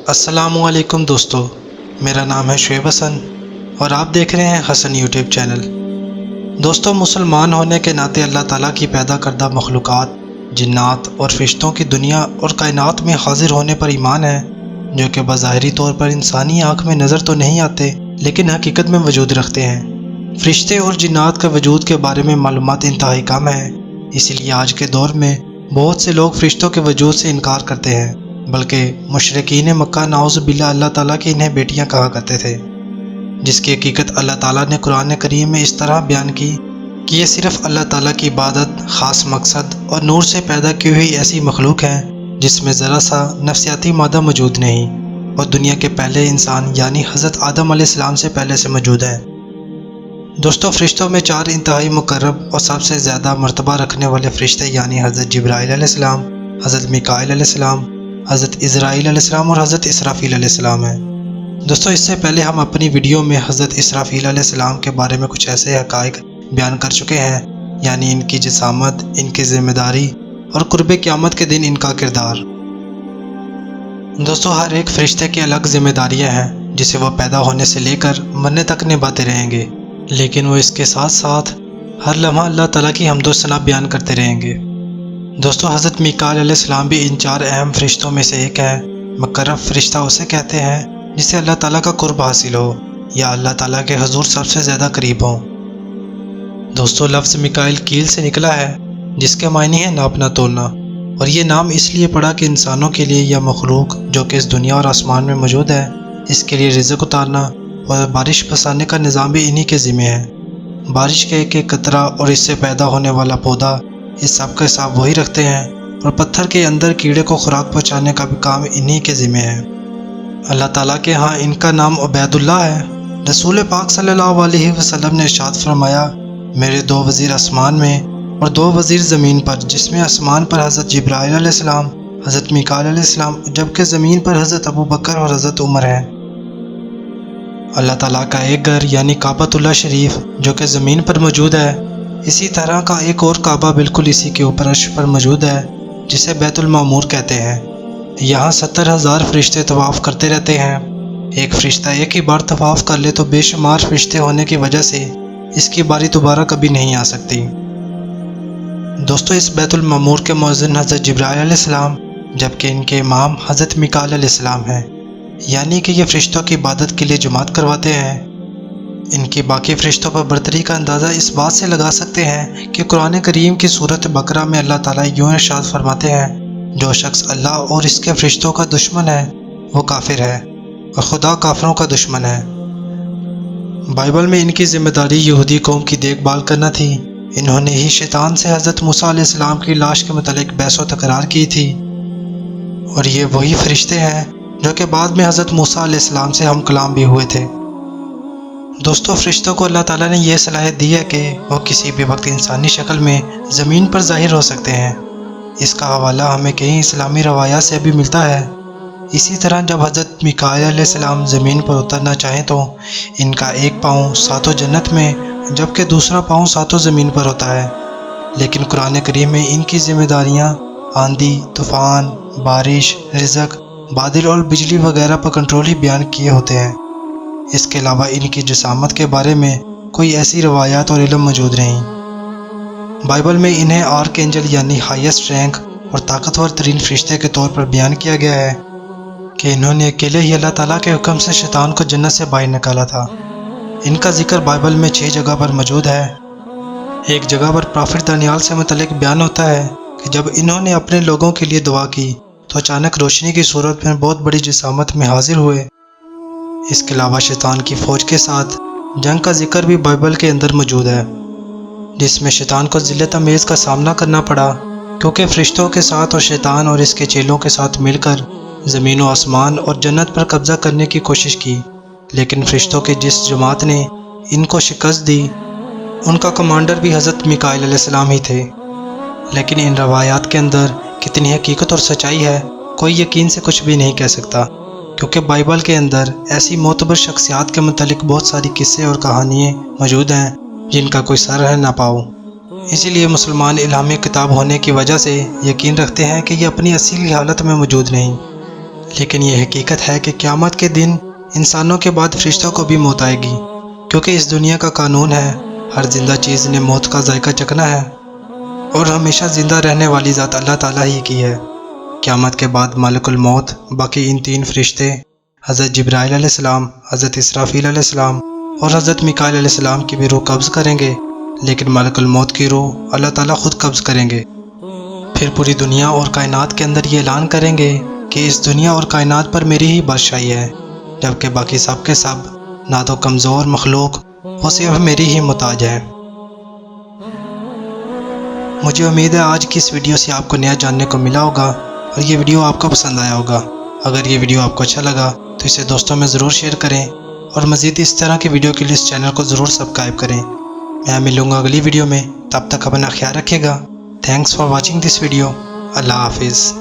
السلام علیکم دوستو، میرا نام ہے شعیب حسن اور آپ دیکھ رہے ہیں حسن یوٹیوب چینل۔ دوستو، مسلمان ہونے کے ناطے اللہ تعالیٰ کی پیدا کردہ مخلوقات، جنات اور فرشتوں کی دنیا اور کائنات میں حاضر ہونے پر ایمان ہے، جو کہ بظاہری طور پر انسانی آنکھ میں نظر تو نہیں آتے لیکن حقیقت میں وجود رکھتے ہیں۔ فرشتے اور جنات کے وجود کے بارے میں معلومات انتہائی کم ہیں، اسی لیے آج کے دور میں بہت سے لوگ فرشتوں کے وجود سے انکار کرتے ہیں، بلکہ مشرکین مکہ نعوذ باللہ اللہ تعالیٰ کی انہیں بیٹیاں کہا کرتے تھے، جس کی حقیقت اللہ تعالیٰ نے قرآن کریم میں اس طرح بیان کی کہ یہ صرف اللہ تعالیٰ کی عبادت، خاص مقصد اور نور سے پیدا کی ہوئی ایسی مخلوق ہیں جس میں ذرا سا نفسیاتی مادہ موجود نہیں، اور دنیا کے پہلے انسان یعنی حضرت آدم علیہ السلام سے پہلے سے موجود ہے۔ دوستو، فرشتوں میں 4 انتہائی مقرب اور سب سے زیادہ مرتبہ رکھنے والے فرشتے یعنی حضرت جبرائیل علیہ السلام، حضرت میکائیل علیہ السلام، حضرت اسرائیل علیہ السلام اور حضرت اسرافیل علیہ السلام ہیں۔ دوستو، اس سے پہلے ہم اپنی ویڈیو میں حضرت اسرافیل علیہ السلام کے بارے میں کچھ ایسے حقائق بیان کر چکے ہیں، یعنی ان کی جسامت، ان کی ذمہ داری اور قرب قیامت کے دن ان کا کردار۔ دوستو، ہر ایک فرشتے کی الگ ذمہ داریاں ہیں جسے وہ پیدا ہونے سے لے کر مرنے تک نبھاتے رہیں گے، لیکن وہ اس کے ساتھ ساتھ ہر لمحہ اللہ تعالیٰ کی حمد و ثنا بیان کرتے رہیں گے۔ دوستو، حضرت میکائیل علیہ السلام بھی ان 4 اہم فرشتوں میں سے ایک ہے۔ مقرب فرشتہ اسے کہتے ہیں جسے اللہ تعالیٰ کا قرب حاصل ہو یا اللہ تعالیٰ کے حضور سب سے زیادہ قریب ہوں۔ دوستو، لفظ میکائیل کیل سے نکلا ہے جس کے معنی ہے ناپنا تولنا، اور یہ نام اس لیے پڑا کہ انسانوں کے لیے یہ مخلوق جو کہ اس دنیا اور آسمان میں موجود ہے، اس کے لیے رزق اتارنا اور بارش برسانے کا نظام بھی انہی کے ذمہ ہے۔ بارش کے ایک ایک قطرہ اور اس سے پیدا ہونے والا پودا، اس سب کا حساب وہی رکھتے ہیں، اور پتھر کے اندر کیڑے کو خوراک پہنچانے کا بھی کام انہی کے ذمہ ہے۔ اللہ تعالیٰ کے ہاں ان کا نام عبید اللہ ہے۔ رسول پاک صلی اللہ علیہ وسلم نے ارشاد فرمایا، میرے 2 وزیر آسمان میں اور 2 وزیر زمین پر، جس میں آسمان پر حضرت جبرائیل علیہ السلام، حضرت میکائیل علیہ السلام، جبکہ زمین پر حضرت ابو بکر اور حضرت عمر ہیں۔ اللہ تعالیٰ کا ایک گھر یعنی کعبۃ اللہ شریف جو کہ زمین پر موجود ہے، اسی طرح کا ایک اور کعبہ بالکل اسی کے اوپر عرش پر موجود ہے جسے بیت المعمور کہتے ہیں۔ یہاں 70,000 فرشتے طواف کرتے رہتے ہیں۔ ایک فرشتہ ایک ہی بار طواف کر لے تو بے شمار فرشتے ہونے کی وجہ سے اس کی باری دوبارہ کبھی نہیں آ سکتی۔ دوستو، اس بیت المعمور کے مؤذن حضرت جبرائیل علیہ السلام، جبکہ ان کے امام حضرت میکائیل علیہ السلام ہیں، یعنی کہ یہ فرشتوں کی عبادت کے لیے جماعت کرواتے ہیں۔ ان کی باقی فرشتوں پر برتری کا اندازہ اس بات سے لگا سکتے ہیں کہ قرآن کریم کی سورۃ بقرہ میں اللہ تعالیٰ یوں ارشاد فرماتے ہیں، جو شخص اللہ اور اس کے فرشتوں کا دشمن ہے وہ کافر ہے اور خدا کافروں کا دشمن ہے۔ بائبل میں ان کی ذمہ داری یہودی قوم کی دیکھ بھال کرنا تھی۔ انہوں نے ہی شیطان سے حضرت موسیٰ علیہ السلام کی لاش کے متعلق بحث و تکرار کی تھی، اور یہ وہی فرشتے ہیں جو کہ بعد میں حضرت موسیٰ علیہ السلام سے ہم کلام بھی ہوئے تھے۔ دوستو، فرشتوں کو اللہ تعالیٰ نے یہ صلاحیت دی ہے کہ وہ کسی بھی وقت انسانی شکل میں زمین پر ظاہر ہو سکتے ہیں۔ اس کا حوالہ ہمیں کئی اسلامی روایات سے بھی ملتا ہے۔ اسی طرح جب حضرت میکائیل علیہ السلام زمین پر اترنا چاہیں تو ان کا ایک پاؤں 7 جنت میں جبکہ دوسرا پاؤں 7 زمین پر ہوتا ہے، لیکن قرآن کریم میں ان کی ذمہ داریاں آندھی، طوفان، بارش، رزق، بادل اور بجلی وغیرہ پر کنٹرول ہی بیان کیے ہوتے ہیں۔ اس کے علاوہ ان کی جسامت کے بارے میں کوئی ایسی روایات اور علم موجود نہیں۔ بائبل میں انہیں آرک اینجل یعنی ہائیسٹ رینک اور طاقتور ترین فرشتے کے طور پر بیان کیا گیا ہے کہ انہوں نے اکیلے ہی اللہ تعالیٰ کے حکم سے شیطان کو جنت سے باہر نکالا تھا۔ ان کا ذکر بائبل میں 6 جگہ پر موجود ہے۔ ایک جگہ پر پرافٹ دانیال سے متعلق بیان ہوتا ہے کہ جب انہوں نے اپنے لوگوں کے لیے دعا کی تو اچانک روشنی کی صورت میں بہت بڑی جسامت میں حاضر ہوئے۔ اس کے علاوہ شیطان کی فوج کے ساتھ جنگ کا ذکر بھی بائبل کے اندر موجود ہے، جس میں شیطان کو ذلت امیز کا سامنا کرنا پڑا کیونکہ فرشتوں کے ساتھ اور شیطان اور اس کے چیلوں کے ساتھ مل کر زمین و آسمان اور جنت پر قبضہ کرنے کی کوشش کی، لیکن فرشتوں کی جس جماعت نے ان کو شکست دی ان کا کمانڈر بھی حضرت میکائیل علیہ السلام ہی تھے۔ لیکن ان روایات کے اندر کتنی حقیقت اور سچائی ہے کوئی یقین سے کچھ بھی نہیں کہہ سکتا، کیونکہ بائبل کے اندر ایسی معتبر شخصیات کے متعلق بہت ساری قصے اور کہانیاں موجود ہیں جن کا کوئی سر ہے نہ پاؤ۔ اسی لیے مسلمان الہامی کتاب ہونے کی وجہ سے یقین رکھتے ہیں کہ یہ اپنی اصلی حالت میں موجود نہیں، لیکن یہ حقیقت ہے کہ قیامت کے دن انسانوں کے بعد فرشتوں کو بھی موت آئے گی، کیونکہ اس دنیا کا قانون ہے ہر زندہ چیز نے موت کا ذائقہ چکھنا ہے، اور ہمیشہ زندہ رہنے والی ذات اللہ تعالیٰ ہی کی ہے۔ قیامت کے بعد ملک الموت باقی ان تین فرشتے حضرت جبرائیل علیہ السلام، حضرت اسرافیل علیہ السلام اور حضرت میکائیل علیہ السلام کی بھی روح قبض کریں گے، لیکن ملک الموت کی روح اللہ تعالیٰ خود قبض کریں گے۔ پھر پوری دنیا اور کائنات کے اندر یہ اعلان کریں گے کہ اس دنیا اور کائنات پر میری ہی بادشاہی ہے، جبکہ باقی سب کے سب نہ تو کمزور مخلوق وہ صرف میری ہی محتاج ہے۔ مجھے امید ہے آج کی اس ویڈیو سے آپ کو نیا جاننے کو ملا ہوگا اور یہ ویڈیو آپ کو پسند آیا ہوگا۔ اگر یہ ویڈیو آپ کو اچھا لگا تو اسے دوستوں میں ضرور شیئر کریں اور مزید اس طرح کی ویڈیو کے لیے اس چینل کو ضرور سبسکرائب کریں۔ میں ملوں گا اگلی ویڈیو میں، تب تک اپنا خیال رکھیے گا۔ Thanks for watching this video. اللہ حافظ۔